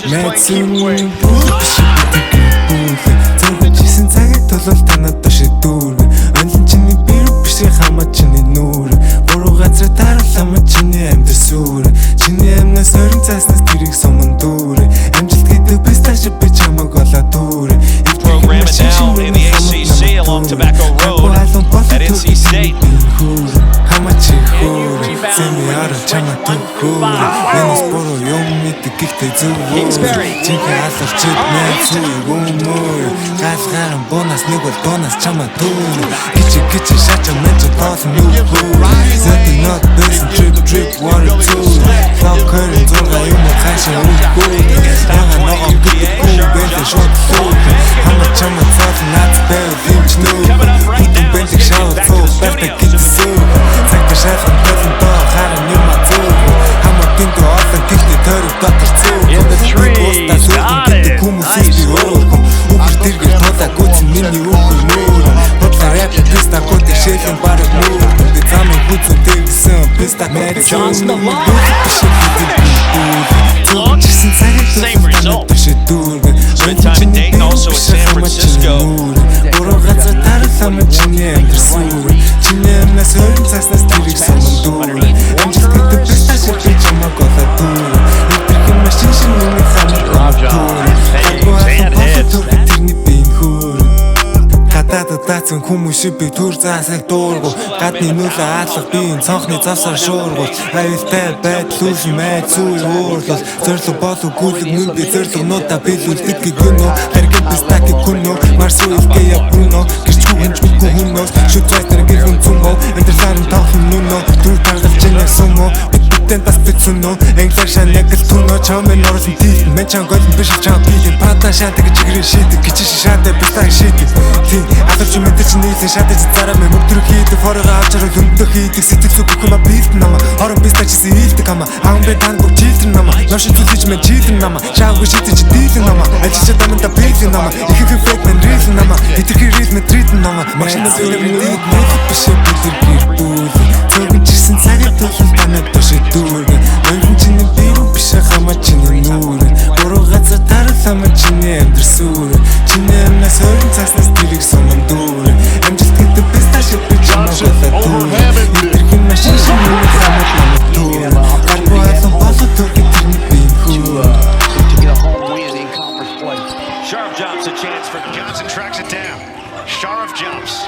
Мэдсэн Цогжсэн цагт толол танад дашиг дүүргэн Онлин чиний бир биш хамаа чиний нүүр Буруу газар даралама чиний амьдрал сүр Чиний амнаас орин цааснаас тэрийг суман дүүр Амжилт гэдэг писташ би чамаг олоо дүүр Program it now in the ACC along Tobacco Road at NC State. Хамаа чи хөөр Зэми ара чамаа төхөөр Энэс бороо юм мэддэг гэхдээ зөв Чиний аларчид мэн зүг өмөр Галгаран бонас нэг бол бонас чамаа дүүр Гичи шачаа мэн ч тоосон нүхөө Зэти not best trip water too Cloud curtain зурга юм хашаа үгүй Яга ногоон гэдэггүй бэлэн шот сууд Хамаа чамаа цаасан наац байв юмч нүү Бүтэн бэлэг шавар цуу бэлтэг гитсүү Цагта шалхан төлөн тоо харан юм а зүг Хамаа гинтүү олон гэхдээ тойрог дотор цүү Уста зүгэн гэдэг хүмүүс би өөрхөн Үгэр дэргэр тулаа гүцэн миний үхэр нүүр Бодлаа рэп писта côté шэлэн бараг нүүр Би замын хүзэн тэгсэн писта мэдсэн Same result. Spent time in Dayton, also in San Francisco. Буруу газар даралама чиний амьдрал сүр Чиний амнаас орин цааснаас тэрийг суман дүүр Амжилт гэдэг писташ би чамаг олоо дүүр Өдрөх машин шиг миний хамт тэрний бин хөөр Гадаадад даацсан хүмүүс би түр заасаг дуургу Гадны нүлээ аалах би энэ цонхны завсаар шуургуул Аюултай байдал үл мэд сүй уурлал Зорлог болов гүлэг нүн би зорлогнуудаа биелүүлдэг гэнөө Тэргэн пистаки күнөө Марсу илгээ ябрунөө Гэрч хүгэнч үгүй хүнөөс Шүт зайтар гэрхэн цүнөө Эндэрсарын тоохон нүнөө Түр таргалж инэг сумөө Биттэн бас битсүнөө Энглэр шаняг л түнөө Чамын оруулсан тийл Мен чан голын биш чам бийлэн Пата шантаг чигрэн шийдэг Гичиш шантай пистак шийдэг Аларч мэдэж нийлэн шатаж зараа мэ мөгдрөх хийдэг Форога авчарал өндөх хийдэг Сэтгэл зүг бүхэн бэлдэн нама Орон пистачсэн хийдэг ама Аан бэ тань бүх чилдэн нама Ноши зүлж мен чилдэн нама Шааггүй шийдэж дийлэн нама Ажилчаа даманда бийлэн нама Ихэнхэн фейк мен рилэн нама Хитрхи рил мен тритэн нама Машина зүйн мэдээд мэдэх биш бүдэр гэр бүлэн Цогжсэн цагт толол танад дашиг дүүргэн Онлин чиний бир биш хамаа чиний нүүр Буруу газар даралама чиний амьдрал сүр Чиний амнаас орин цааснаас тэрийг суман дүүр Амжилт гэдэг писташ би чамаг олоо дүүр Өдрөх машин шиг миний хамт намайг дүүр Гаргүй алан болоо төрхий тэрний бин хөөр To get a home win in conference play. Sharp jumps, a chance for Johnson, tracks it down. Sharp jumps.